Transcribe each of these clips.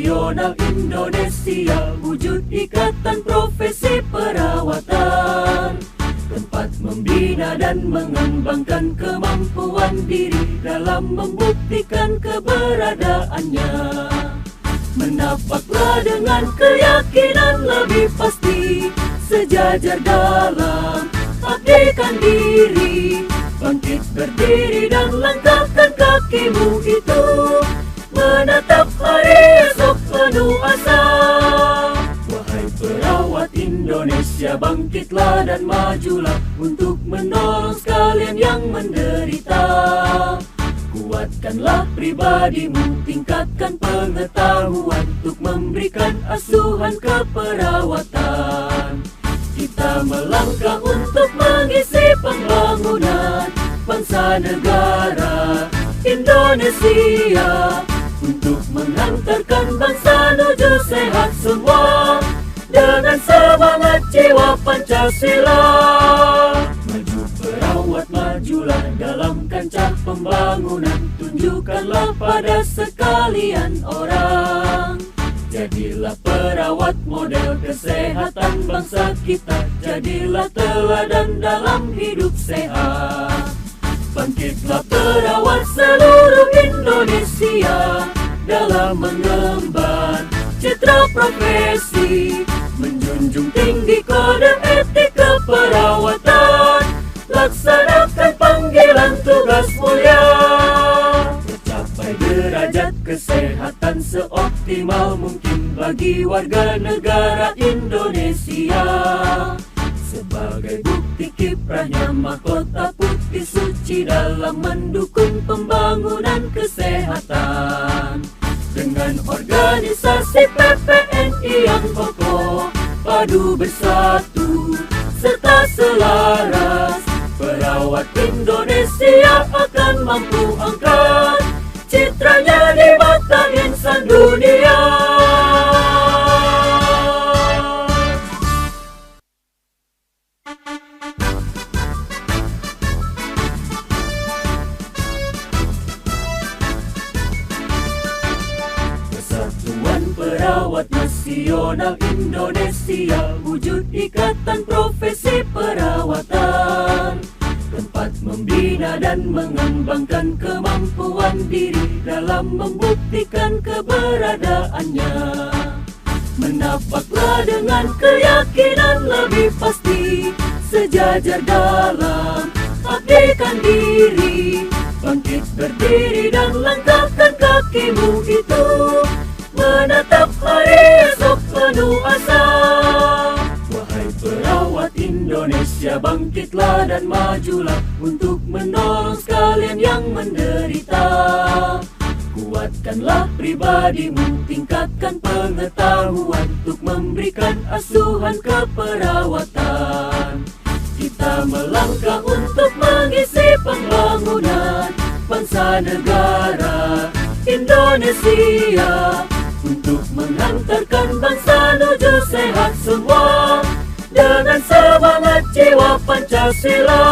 nasional Indonesia, wujud ikatan profesi perawatan, tempat membina dan mengembangkan kemampuan diri dalam membuktikan keberadaannya. Menapaklah dengan keyakinan lebih pasti, sejajar dalam abdikan diri, bangkit berdiri dan langkahkan kakimu itu, menatap hari esok penuh asa. Wahai perawat Indonesia, bangkitlah dan majulah untuk menolong sekalian yang menderita. Kuatkanlah pribadimu, tingkatkan pengetahuan untuk memberikan asuhan keperawatan. Kita melangkah untuk mengisi pembangunan bangsa negara Indonesia, untuk menghantarkan bangsa menuju sehat semua dengan semangat jiwa Pancasila. Maju perawat, majulah dalam kancah pembangunan, tunjukkanlah pada sekalian orang. Jadilah perawat model kesehatan bangsa kita, jadilah teladan dalam hidup sehat. Bangkitlah perawat seluruh Indonesia dalam mengemban citra profesi, menjunjung tinggi kode etik keperawatan, laksanakan panggilan tugas mulia, tercapai derajat kesehatan seoptimal mungkin bagi warga negara Indonesia. Sebagai bukti kiprahnya mahkota putih suci dalam mendukung pembangunan kesehatan. Dengan organisasi PPNI yang kokoh, padu bersatu serta selaras, perawat Indonesia akan mampu angkat citranya di mata insan dunia. Perawat nasional Indonesia, wujud ikatan profesi perawatan, tempat membina dan mengembangkan kemampuan diri dalam membuktikan keberadaannya. Menapaklah dengan keyakinan lebih pasti, sejajar dalam abdikan diri, bangkit berdiri dan langkahkan kakimu itu, menatap hari esok penuh asa. Wahai perawat Indonesia, bangkitlah dan majulah untuk menolong sekalian yang menderita. Kuatkanlah pribadimu, tingkatkan pengetahuan untuk memberikan asuhan keperawatan. Kita melangkah untuk mengisi pembangunan bangsa negara Indonesia, untuk menghantarkan bangsa menuju sehat semua dengan semangat jiwa Pancasila.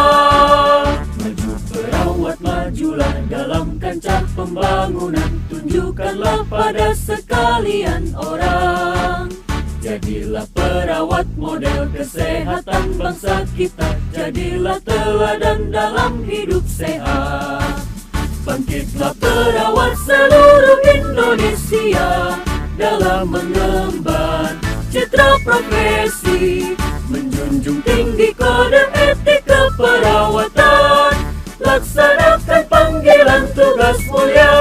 Maju perawat, majulah dalam kancah pembangunan, tunjukkanlah pada sekalian orang. Jadilah perawat model kesehatan bangsa kita, jadilah teladan dalam hidup sehat. Bangkitlah perawat seluruh Indonesia dalam mengemban citra profesi, menjunjung tinggi kode etik keperawatan, laksanakan panggilan tugas mulia,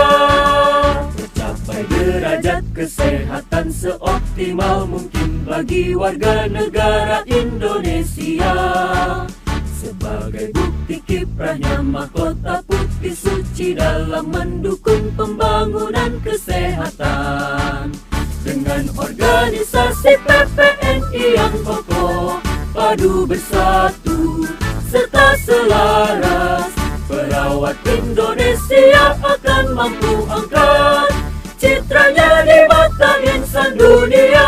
tercapai derajat kesehatan seoptimal mungkin bagi warga negara Indonesia. Sebagai bukti kiprahnya mahkota putih suci dalam mendukung pembangunan kesehatan. Dengan organisasi PPNI yang kokoh, padu bersatu serta selaras, perawat Indonesia akan mampu angkat citranya di mata insan dunia.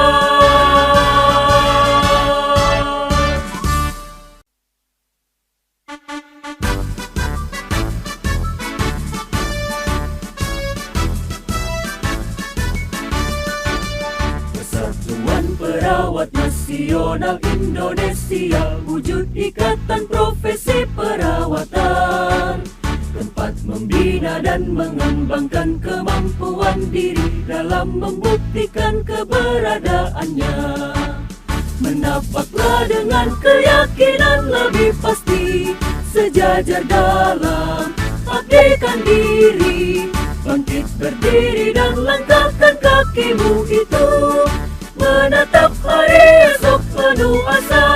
Perawat Nasional Indonesia, wujud ikatan profesi perawatan, tempat membina dan mengembangkan kemampuan diri dalam membuktikan keberadaannya. Menapaklah dengan keyakinan lebih pasti, sejajar dalam abdikan diri, bangkit berdiri dan langkahkan kakimu itu, menatap hari esok penuh asa.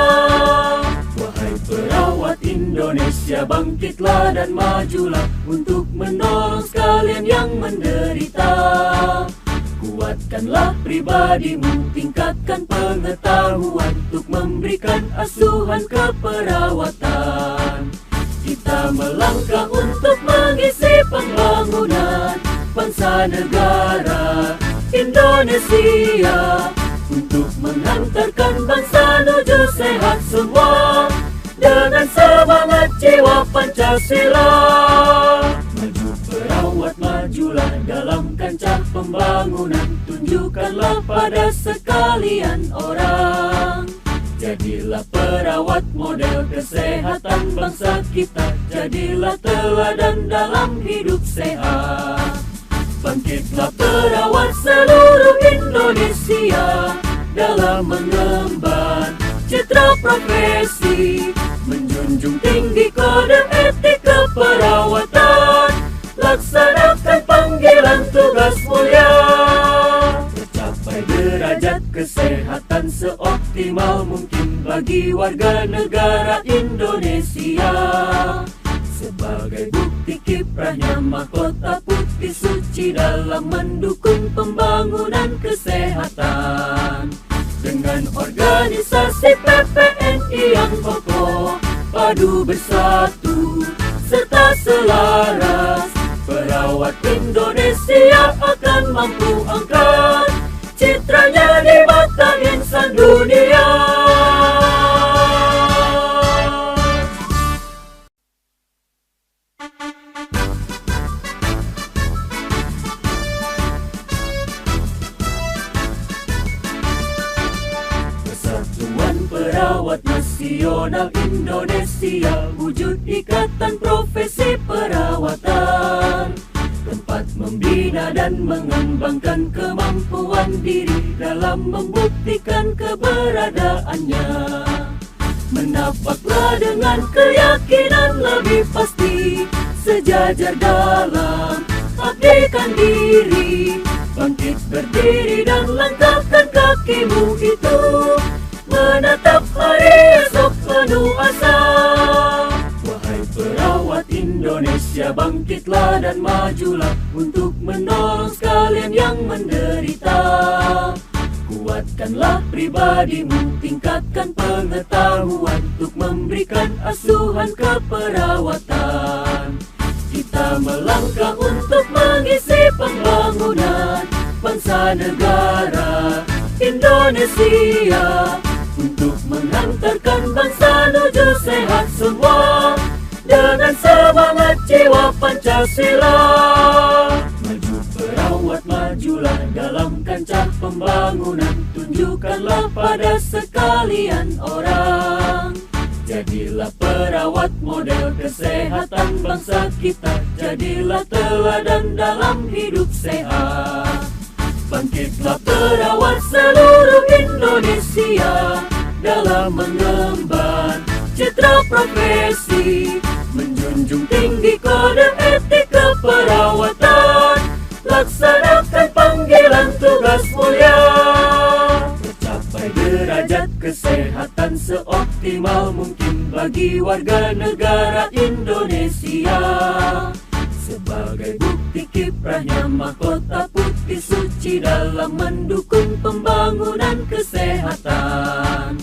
Wahai perawat Indonesia, bangkitlah dan majulah untuk menolong sekalian yang menderita. Kuatkanlah pribadimu, tingkatkan pengetahuan untuk memberikan asuhan keperawatan. Kita melangkah untuk mengisi pembangunan bangsa negara Indonesia, untuk mengantarkan bangsa menuju sehat semua dengan semangat jiwa Pancasila. Maju perawat, majulah dalam kancah pembangunan, tunjukkanlah pada sekalian orang. Jadilah perawat model kesehatan bangsa kita, jadilah teladan dalam hidup sehat. Bangkitlah perawat seluruh Indonesia dalam mengemban citra profesi, menjunjung tinggi kode etik keperawatan, laksanakan panggilan tugas mulia, tercapai derajat kesehatan seoptimal mungkin bagi warga negara Indonesia. Sebagai bukti kiprahnya mahkota putih suci dalam mendukung pembangunan kesehatan. Dengan organisasi PPNI yang kokoh, padu bersatu serta selaras, perawat Indonesia akan mampu angkat citranya di mata insan dunia. Perawat Nasional Indonesia, wujud ikatan profesi perawatan, tempat membina dan mengembangkan kemampuan diri dalam membuktikan keberadaannya. Menapaklah dengan keyakinan lebih pasti, sejajar dalam abdikan diri, bangkit berdiri dan langkahkan kakimu itu, menatap hari esok penuh asa. Wahai perawat Indonesia, bangkitlah dan majulah untuk menolong sekalian yang menderita. Kuatkanlah pribadimu, tingkatkan pengetahuan untuk memberikan asuhan keperawatan. Kita melangkah untuk mengisi pembangunan bangsa negara Indonesia, untuk mengantarkan bangsa menuju sehat semua dengan semangat jiwa Pancasila. Maju perawat, majulah dalam kancah pembangunan, tunjukkanlah pada sekalian orang. Jadilah perawat model kesehatan bangsa kita, jadilah teladan dalam hidup sehat. Bangkitlah perawat seluruh Indonesia dalam mengemban citra profesi, menjunjung tinggi kode etik keperawatan, laksanakan panggilan tugas mulia, tercapai derajat kesehatan seoptimal mungkin bagi warga negara Indonesia. Sebagai bukti kiprahnya mahkota putih suci dalam mendukung pembangunan kesehatan.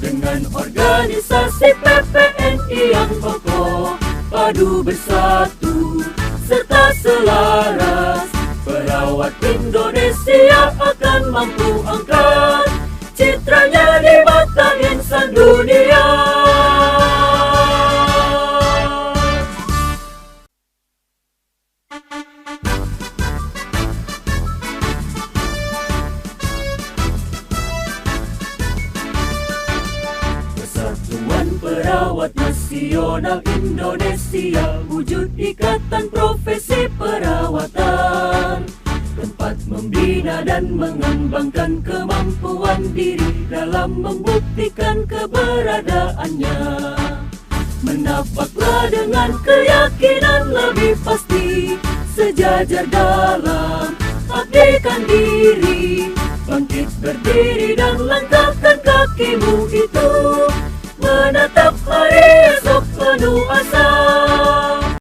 Dengan organisasi PPNI yang kokoh, padu bersatu serta selaras, perawat Indonesia akan mampu angkat citranya di mata insan dunia. Nasional Indonesia, wujud ikatan profesi perawatan, tempat membina dan mengembangkan kemampuan diri dalam membuktikan keberadaannya. Menapaklah dengan keyakinan lebih pasti, sejajar dalam abdikan diri, bangkit berdiri dan langkahkan kakimu itu, menatap hari esok penuh asa.